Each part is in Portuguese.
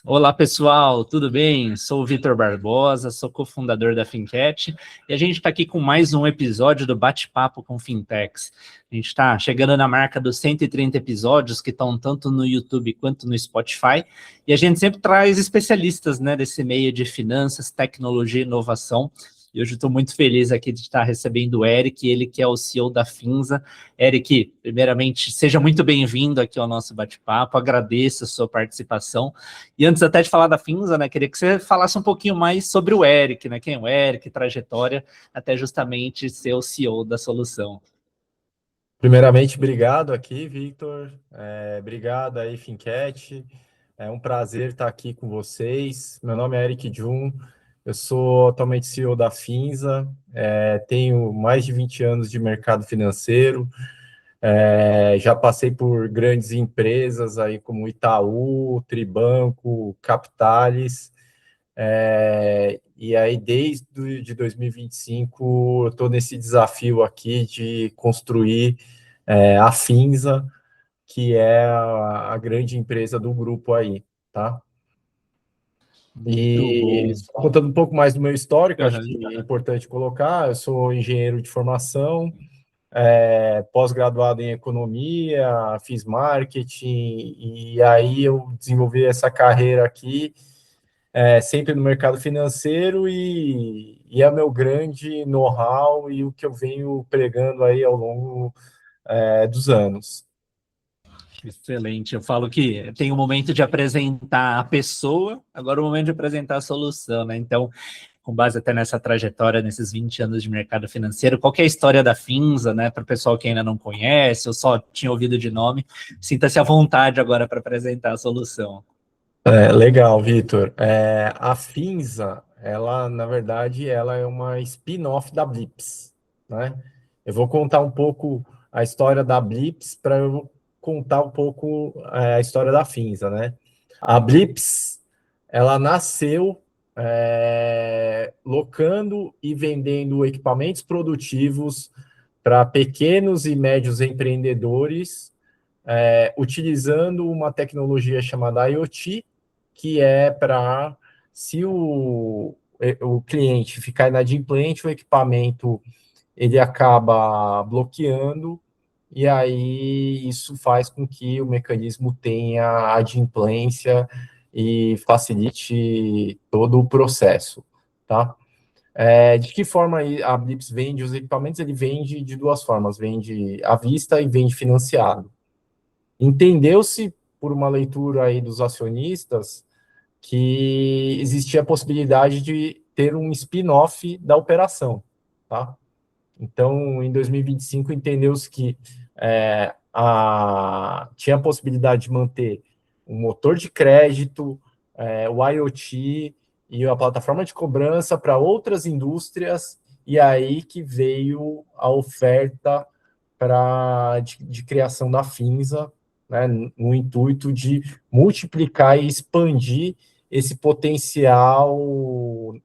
Olá, pessoal, tudo bem? Sou o Vitor Barbosa, sou cofundador da Fincat e a gente está aqui com mais um episódio do Bate-Papo com Fintechs. A gente está chegando na marca dos 130 episódios que estão tanto no YouTube quanto no Spotify e a gente sempre traz especialistas, né, desse meio de finanças, tecnologia e inovação. E hoje estou muito feliz aqui de estar recebendo o Eric, ele que é o CEO da Finza. Eric, primeiramente, seja muito bem-vindo aqui ao nosso bate-papo, agradeço a sua participação. E antes até de falar da Finza, né, queria que você falasse um pouquinho mais sobre o Eric, né, quem é o Eric, trajetória, até justamente ser o CEO da solução. Primeiramente, obrigado aqui, Victor. Obrigado aí, Fincat. É um prazer estar aqui com vocês. Meu nome é Eric Jun, eu sou atualmente CEO da Finza, tenho mais de 20 anos de mercado financeiro, já passei por grandes empresas aí como Itaú, Tribanco, Capitalis, e aí desde de 2025 eu estou nesse desafio aqui de construir a Finza, que é a grande empresa do grupo aí, tá? Muito E bom. só contando um pouco mais do meu histórico, acho Uhum. que é importante colocar, eu sou engenheiro de formação, pós-graduado em economia, fiz marketing, e aí eu desenvolvi essa carreira aqui, sempre no mercado financeiro, e é meu grande know-how e o que eu venho pregando aí ao longo dos anos. Excelente. Eu falo que tem o momento de apresentar a pessoa, agora o momento de apresentar a solução, né? Então, com base até nessa trajetória, nesses 20 anos de mercado financeiro, qual que é a história da Finza, né? Para o pessoal que ainda não conhece, ou só tinha ouvido de nome, sinta-se à vontade agora para apresentar a solução. Legal, Vitor. A Finza, ela, na verdade, ela é uma spin-off da Blips, né? Eu vou contar um pouco a história da Blips para eu contar um pouco a história da Finza, né? A Blips, ela nasceu locando e vendendo equipamentos produtivos para pequenos e médios empreendedores, utilizando uma tecnologia chamada IoT, que é para, se o cliente ficar inadimplente, o equipamento ele acaba bloqueando, e aí isso faz com que o mecanismo tenha adimplência e facilite todo o processo, tá? De que forma a Blips vende os equipamentos? Ele vende de duas formas, vende à vista e vende financiado. Entendeu-se, por uma leitura aí dos acionistas, que existia a possibilidade de ter um spin-off da operação, tá? Então, em 2025, entendeu-se que tinha a possibilidade de manter um motor de crédito, o IoT e a plataforma de cobrança para outras indústrias, e aí que veio a oferta de criação da Finza, né, no intuito de multiplicar e expandir esse potencial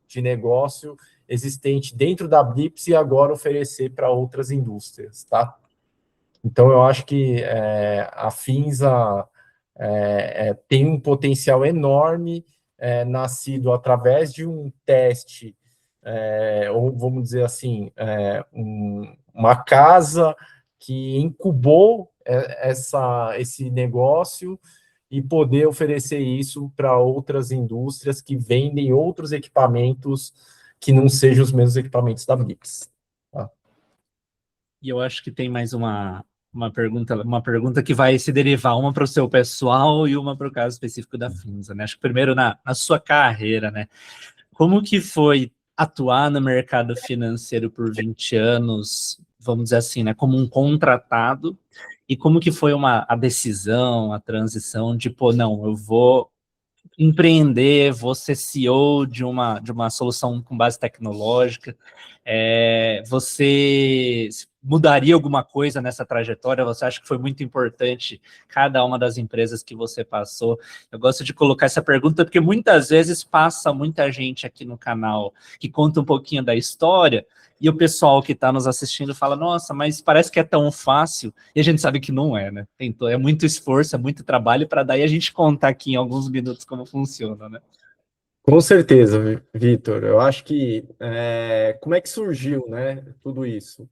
de negócio existente dentro da Blips e agora oferecer para outras indústrias, tá? Então, eu acho que a Finza tem um potencial enorme, nascido através de um teste, ou vamos dizer assim, uma casa que incubou esse negócio e poder oferecer isso para outras indústrias que vendem outros equipamentos que não sejam os mesmos equipamentos da Blix. Tá? E eu acho que tem mais uma pergunta que vai se derivar, uma para o seu pessoal e uma para o caso específico da Finza, né? Acho que primeiro na sua carreira, né? Como que foi atuar no mercado financeiro por 20 anos, vamos dizer assim, né? Como um contratado, e como que foi a decisão, a transição de, pô, não, eu vou empreender, vou ser CEO de uma solução com base tecnológica. Você mudaria alguma coisa nessa trajetória? Você acha que foi muito importante cada uma das empresas que você passou? Eu gosto de colocar essa pergunta porque muitas vezes passa muita gente aqui no canal que conta um pouquinho da história e o pessoal que está nos assistindo fala, nossa, mas parece que é tão fácil, e a gente sabe que não é, né? Então, é muito esforço, é muito trabalho para daí a gente contar aqui em alguns minutos como funciona, né? Com certeza, Vitor. Eu acho que como é que surgiu, né, tudo isso?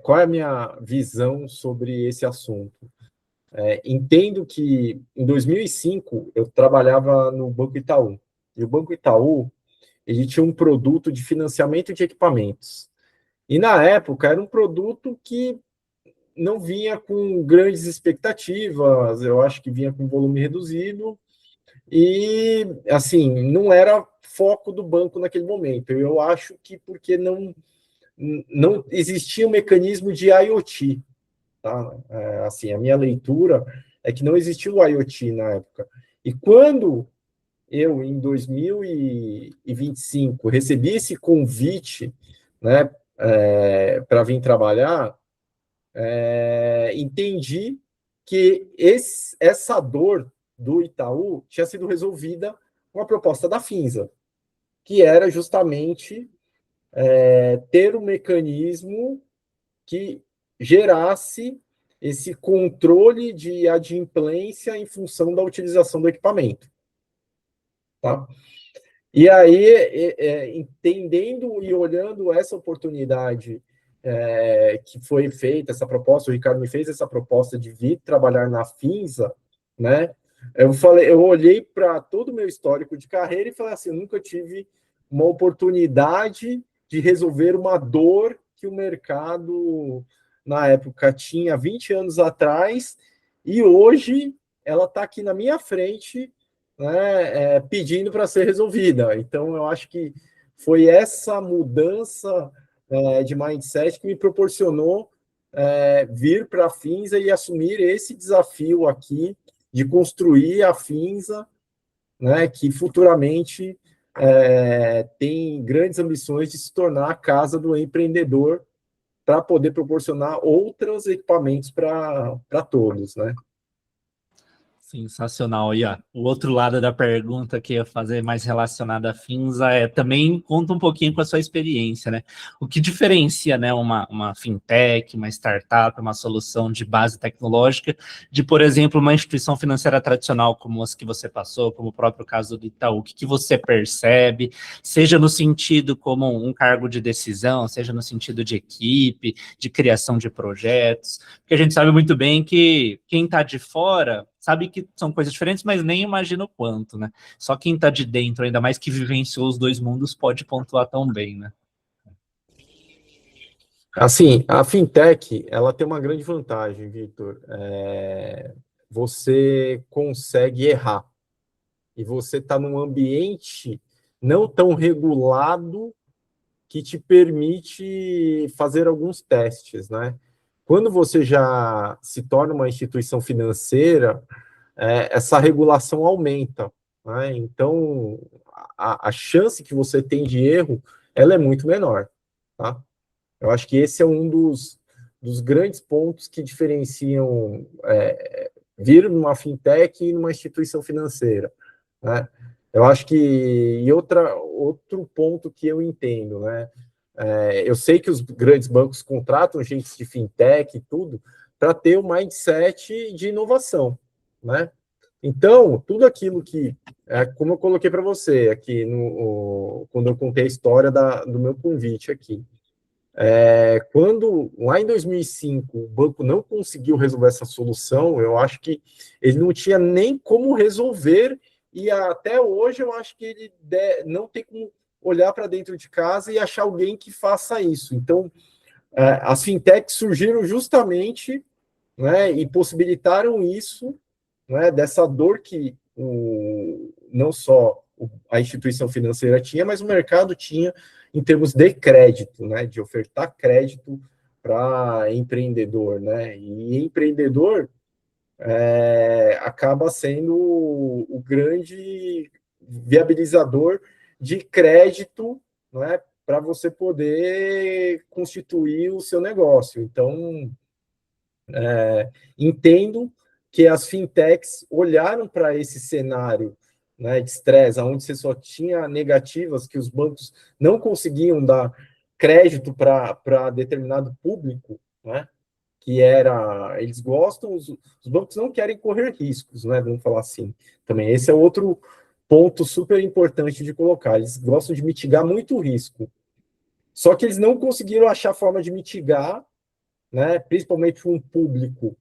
Qual é a minha visão sobre esse assunto? Entendo que em 2005 eu trabalhava no Banco Itaú. E o Banco Itaú, ele tinha um produto de financiamento de equipamentos. E na época era um produto que não vinha com grandes expectativas, eu acho que vinha com volume reduzido, e assim, não era foco do banco naquele momento. Eu acho que porque não existia um mecanismo de IoT, tá? Assim, a minha leitura é que não existia o IoT na época. E quando eu, em 2025, recebi esse convite, né, para vir trabalhar, entendi que essa dor do Itaú tinha sido resolvida com a proposta da Finza, que era justamente ter um mecanismo que gerasse esse controle de adimplência em função da utilização do equipamento. Tá? E aí, entendendo e olhando essa oportunidade que foi feita, essa proposta, o Ricardo me fez essa proposta de vir trabalhar na Finza, né? Eu olhei para todo o meu histórico de carreira e falei assim, eu nunca tive uma oportunidade de resolver uma dor que o mercado, na época, tinha 20 anos atrás, e hoje ela está aqui na minha frente, né, pedindo para ser resolvida. Então, eu acho que foi essa mudança de mindset que me proporcionou vir para a Finza e assumir esse desafio aqui de construir a Finza, né, que futuramente tem grandes ambições de se tornar a casa do empreendedor para poder proporcionar outros equipamentos para todos, né? Sensacional. E ó, o outro lado da pergunta que eu ia fazer mais relacionada à Finza é também conta um pouquinho com a sua experiência, né? O que diferencia, né, uma fintech, uma startup, uma solução de base tecnológica de, por exemplo, uma instituição financeira tradicional como as que você passou, como o próprio caso do Itaú? O que você percebe, seja no sentido como um cargo de decisão, seja no sentido de equipe, de criação de projetos? Porque a gente sabe muito bem que quem está de fora sabe que são coisas diferentes, mas nem imagina o quanto, né? Só quem está de dentro, ainda mais que vivenciou os dois mundos, pode pontuar tão bem, né? Assim, a fintech, ela tem uma grande vantagem, Victor. Você consegue errar. E você está num ambiente não tão regulado que te permite fazer alguns testes, né? Quando você já se torna uma instituição financeira, essa regulação aumenta, né? Então, a chance que você tem de erro, ela é muito menor, tá? Eu acho que esse é um dos grandes pontos que diferenciam vir numa fintech e numa instituição financeira, né? Eu acho que outro ponto que eu entendo, né? Eu sei que os grandes bancos contratam gente de fintech e tudo para ter o mindset de inovação, né? Então, tudo aquilo que, como eu coloquei para você aqui quando eu contei a história do meu convite aqui, quando lá em 2005 o banco não conseguiu resolver essa solução, eu acho que ele não tinha nem como resolver, e até hoje eu acho que ele não tem como olhar para dentro de casa e achar alguém que faça isso. Então, as fintechs surgiram justamente, né, e possibilitaram isso, né, dessa dor que não só a instituição financeira tinha, mas o mercado tinha em termos de crédito, né, de ofertar crédito para empreendedor, né, e empreendedor acaba sendo o grande viabilizador de crédito, né, para você poder constituir o seu negócio. Então, entendo que as fintechs olharam para esse cenário, né, de estresse, onde você só tinha negativas, que os bancos não conseguiam dar crédito para determinado público, né, que era, eles gostam, os bancos não querem correr riscos, né, vamos falar assim. Também esse é outro ponto super importante de colocar, eles gostam de mitigar muito o risco. Só que eles não conseguiram achar forma de mitigar, né, principalmente para um público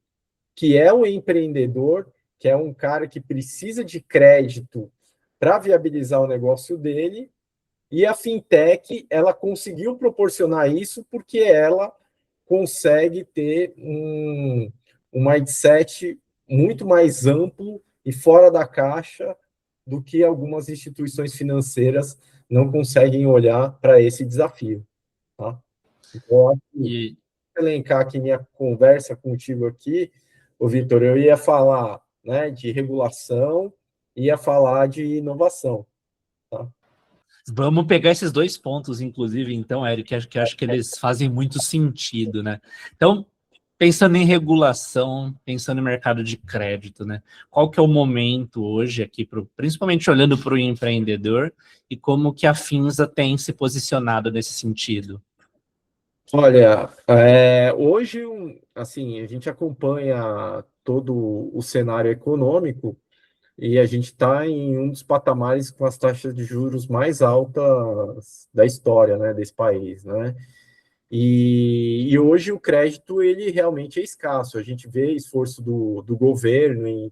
que é o empreendedor, que é um cara que precisa de crédito para viabilizar o negócio dele, e a fintech, ela conseguiu proporcionar isso porque ela consegue ter um mindset muito mais amplo e fora da caixa do que algumas instituições financeiras não conseguem olhar para esse desafio. Tá? Então, eu acho que E, elencar aqui minha conversa contigo aqui, o Vitor, eu ia falar, né, de regulação, ia falar de inovação. Tá? vamos pegar esses dois pontos, inclusive, então, Érico, que acho que eles fazem muito sentido, né? Então, pensando em regulação, pensando em mercado de crédito, né? Qual que é o momento hoje aqui, principalmente olhando para o empreendedor, e como que a Finza tem se posicionado nesse sentido? Olha, hoje, assim, a gente acompanha todo o cenário econômico e a gente está em um dos patamares com as taxas de juros mais altas da história, né, desse país, né? E hoje o crédito, ele realmente é escasso. A gente vê esforço do governo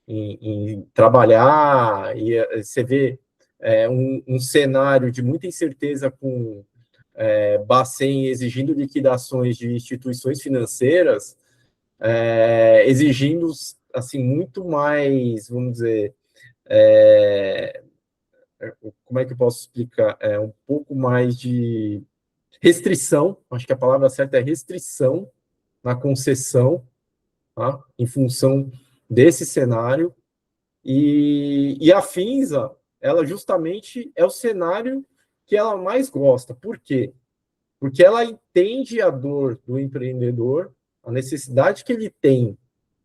em trabalhar, e você vê um cenário de muita incerteza com Bacen exigindo liquidações de instituições financeiras, exigindo assim muito mais, vamos dizer, é, como é que eu posso explicar? Um pouco mais de restrição, acho que a palavra certa é restrição na concessão, tá? Em função desse cenário. E a Finza, ela justamente é o cenário que ela mais gosta. Por quê? Porque ela entende a dor do empreendedor, a necessidade que ele tem,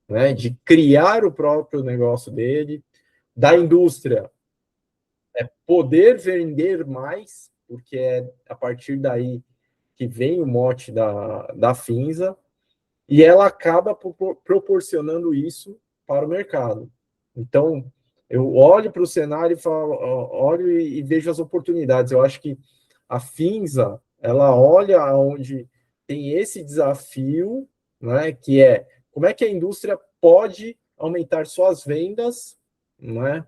né, de criar o próprio negócio dele, da indústria poder vender mais, porque é a partir daí que vem o mote da Finza, e ela acaba proporcionando isso para o mercado. Então, eu olho para o cenário e falo, olho e vejo as oportunidades. Eu acho que a Finza, ela olha onde tem esse desafio, né, que é como é que a indústria pode aumentar suas vendas, né,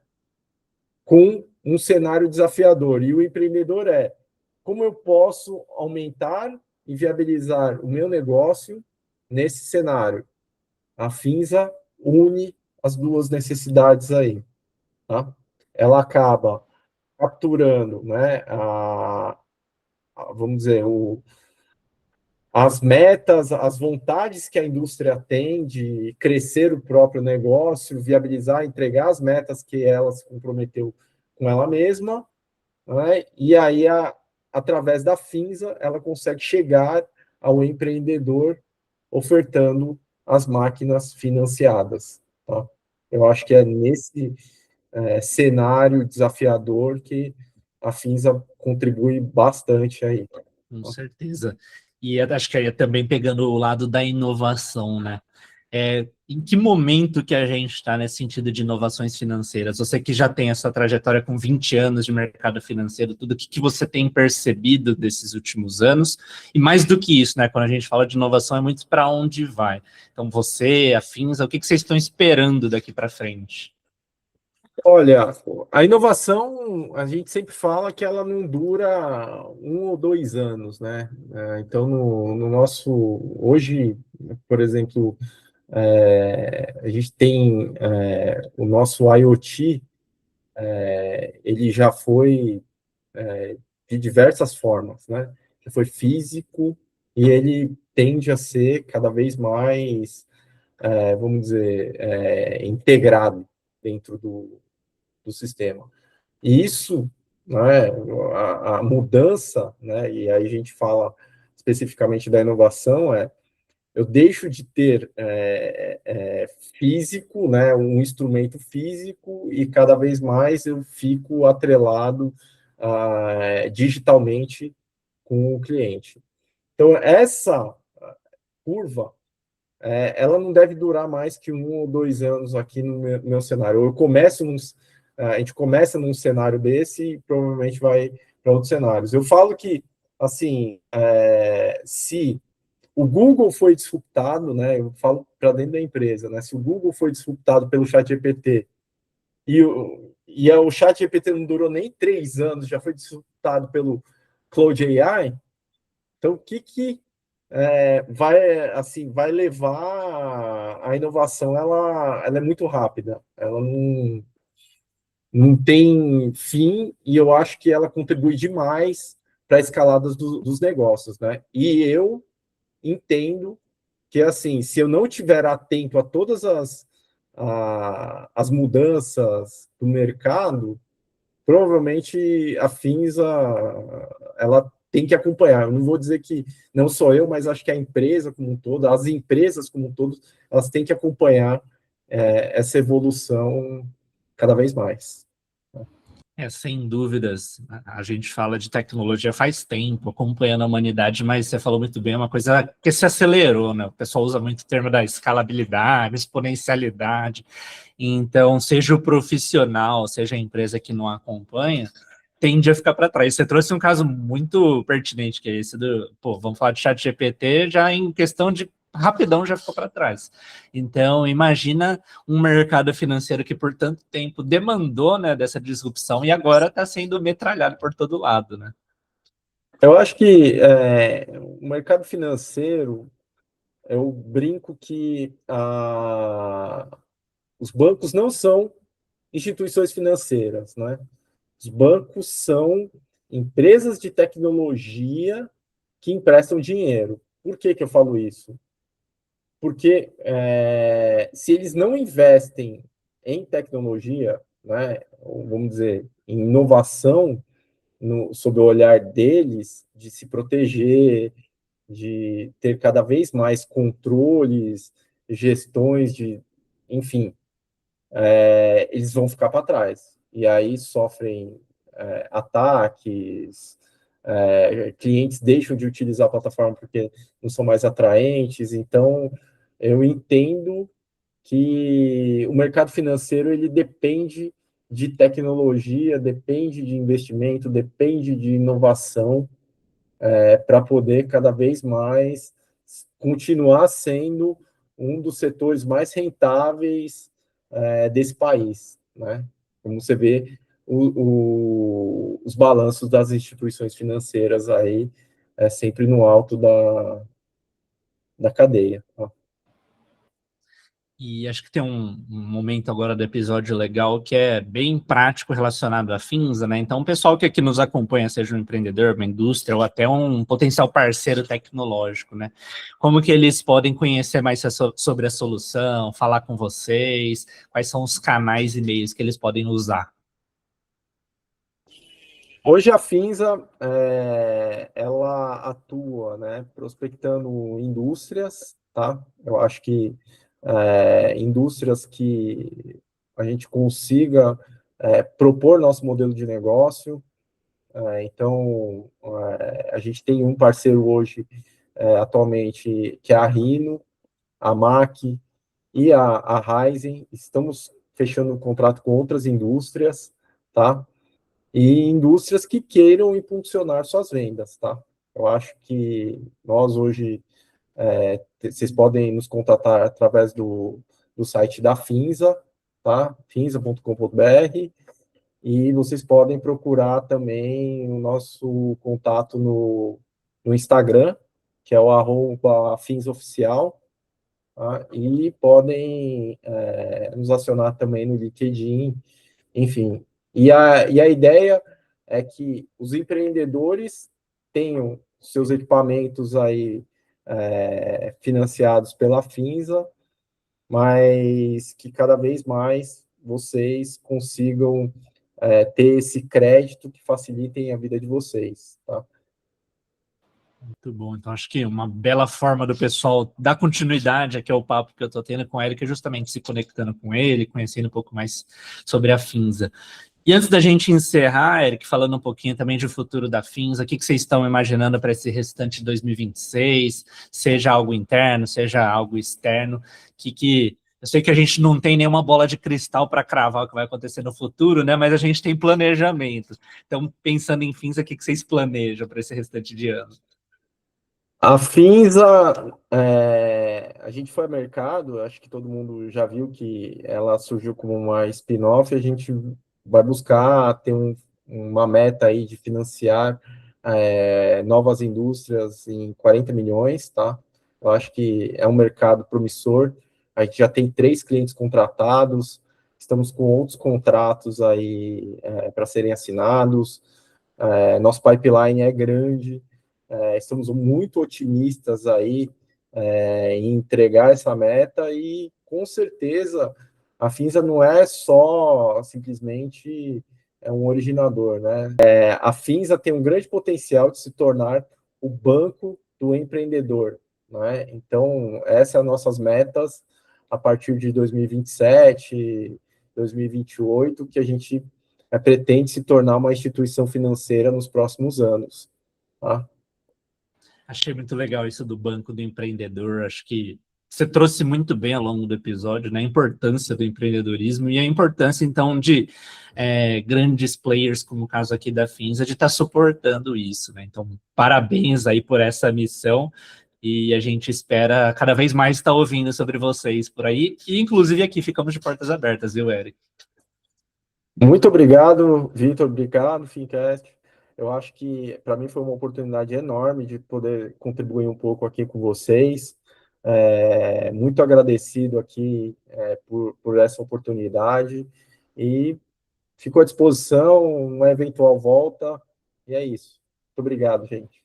com um cenário desafiador. E o empreendedor como eu posso aumentar e viabilizar o meu negócio nesse cenário. A Finza une as duas necessidades aí. Tá? Ela acaba capturando, né, vamos dizer, as metas, as vontades que a indústria tem de crescer o próprio negócio, viabilizar, entregar as metas que ela se comprometeu com ela mesma, né? E aí, através da Finza, ela consegue chegar ao empreendedor ofertando as máquinas financiadas. Tá? Eu acho que é nesse cenário desafiador que a Finza contribui bastante aí. Com certeza. E acho que aí também pegando o lado da inovação, né? Em que momento que a gente está nesse sentido de inovações financeiras? Você que já tem essa trajetória com 20 anos de mercado financeiro, tudo o que você tem percebido desses últimos anos? E mais do que isso, né? Quando a gente fala de inovação, é muito para onde vai. Então, você, a Finza, o que vocês estão esperando daqui para frente? Olha, a inovação, a gente sempre fala que ela não dura 1 ou 2 anos, né? Então, no nosso, hoje, por exemplo, a gente tem o nosso IoT, ele já foi de diversas formas, né? Já foi físico e ele tende a ser cada vez mais, vamos dizer, integrado dentro do sistema. E isso né, a mudança, né, e aí a gente fala especificamente da inovação, eu deixo de ter físico, né, um instrumento físico, e cada vez mais eu fico atrelado digitalmente com o cliente. Então, essa curva, ela não deve durar mais que 1 ou 2 anos aqui no meu cenário. A gente começa num cenário desse e provavelmente vai para outros cenários. Eu falo que, assim, se o Google foi disruptado, né? Eu falo para dentro da empresa, né? Se o Google foi disruptado pelo ChatGPT o ChatGPT não durou nem 3 anos, já foi disruptado pelo Cloud AI, então o que vai levar a inovação? Ela é muito rápida, ela não tem fim, e eu acho que ela contribui demais para a escalada dos negócios, né? E eu entendo que, assim, se eu não estiver atento a todas as mudanças do mercado, provavelmente a Finza, ela tem que acompanhar. Eu não vou dizer que não sou eu, mas acho que a empresa como um todo, as empresas como um todo, elas têm que acompanhar essa evolução cada vez mais. Sem dúvidas, a gente fala de tecnologia faz tempo, acompanhando a humanidade, mas você falou muito bem, é uma coisa que se acelerou, né? O pessoal usa muito o termo da escalabilidade, exponencialidade. Então, seja o profissional, seja a empresa que não acompanha, tende a ficar para trás. Você trouxe um caso muito pertinente, que é esse do, vamos falar de chat GPT, já em questão de rapidão já ficou para trás. Então, imagina um mercado financeiro que por tanto tempo demandou, né, dessa disrupção e agora está sendo metralhado por todo lado, né? Eu acho que o mercado financeiro, eu brinco que os bancos não são instituições financeiras, né? Os bancos são empresas de tecnologia que emprestam dinheiro. Por que eu falo isso? Porque se eles não investem em tecnologia, né, ou vamos dizer, em inovação, sob o olhar deles, de se proteger, de ter cada vez mais controles, gestões enfim, eles vão ficar para trás. E aí sofrem ataques, clientes deixam de utilizar a plataforma porque não são mais atraentes. Então, eu entendo que o mercado financeiro ele depende de tecnologia, depende de investimento, depende de inovação para poder cada vez mais continuar sendo um dos setores mais rentáveis desse país, né? Como você vê os balanços das instituições financeiras aí sempre no alto da cadeia. Tá? E acho que tem um momento agora do episódio legal que é bem prático relacionado à Finza, né? Então, o pessoal que aqui nos acompanha, seja um empreendedor, uma indústria ou até um potencial parceiro tecnológico, né? Como que eles podem conhecer mais sobre a solução, falar com vocês, quais são os canais e meios que eles podem usar? Hoje a Finza ela atua, né, prospectando indústrias, tá? Eu acho que indústrias que a gente consiga propor nosso modelo de negócio. Então, a gente tem um parceiro hoje, atualmente, que é a Rino, a MAC e a Raizen. Estamos fechando um contrato com outras indústrias, tá? E indústrias que queiram impulsionar suas vendas, tá? Eu acho que nós hoje, vocês podem nos contatar através do site da Finza, tá? finza.com.br, e vocês podem procurar também o nosso contato no Instagram, que é o @finzaoficial, tá? E podem nos acionar também no LinkedIn, enfim. E a ideia é que os empreendedores tenham seus equipamentos aí financiados pela Finza, mas que cada vez mais vocês consigam ter esse crédito que facilitem a vida de vocês, tá? Muito bom. Então, acho que uma bela forma do pessoal dar continuidade aqui ao papo que eu estou tendo com o Eric é justamente se conectando com ele, conhecendo um pouco mais sobre a Finza. E antes da gente encerrar, Eric, falando um pouquinho também do futuro da Finza, o que vocês estão imaginando para esse restante de 2026, seja algo interno, seja algo externo, eu sei que a gente não tem nenhuma bola de cristal para cravar o que vai acontecer no futuro, né? Mas a gente tem planejamento. Então, pensando em Finza, o que vocês planejam para esse restante de ano? A Finza, a gente foi ao mercado, acho que todo mundo já viu que ela surgiu como uma spin-off, a gente vai buscar ter uma meta aí de financiar novas indústrias em 40 milhões, tá? Eu acho que é um mercado promissor, a gente já tem 3 clientes contratados, estamos com outros contratos aí para serem assinados, nosso pipeline é grande, estamos muito otimistas aí em entregar essa meta e, com certeza, a Finza não é só simplesmente um originador, né? A Finza tem um grande potencial de se tornar o banco do empreendedor, né? Então, essas são as nossas metas a partir de 2027, 2028, que a gente pretende se tornar uma instituição financeira nos próximos anos, tá? Achei muito legal isso do banco do empreendedor. Acho que você trouxe muito bem ao longo do episódio, né, a importância do empreendedorismo e a importância, então, de grandes players, como o caso aqui da Finza, de estar suportando isso, né? Então, parabéns aí por essa missão e a gente espera cada vez mais estar ouvindo sobre vocês por aí e, inclusive, aqui ficamos de portas abertas, viu, Eric? Muito obrigado, Vitor, obrigado, Fincast. Eu acho que para mim foi uma oportunidade enorme de poder contribuir um pouco aqui com vocês. Muito agradecido aqui por essa oportunidade e fico à disposição, uma eventual volta, e é isso. Muito obrigado, gente.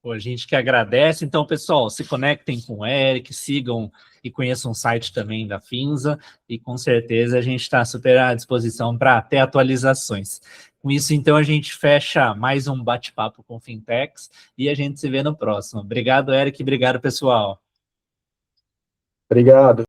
Pô, a gente que agradece. Então, pessoal, se conectem com o Eric, sigam e conheçam o site também da Finza, e com certeza a gente está super à disposição para ter atualizações. Com isso, então, a gente fecha mais um bate-papo com Fintechs e a gente se vê no próximo. Obrigado, Eric, obrigado, pessoal. Obrigado.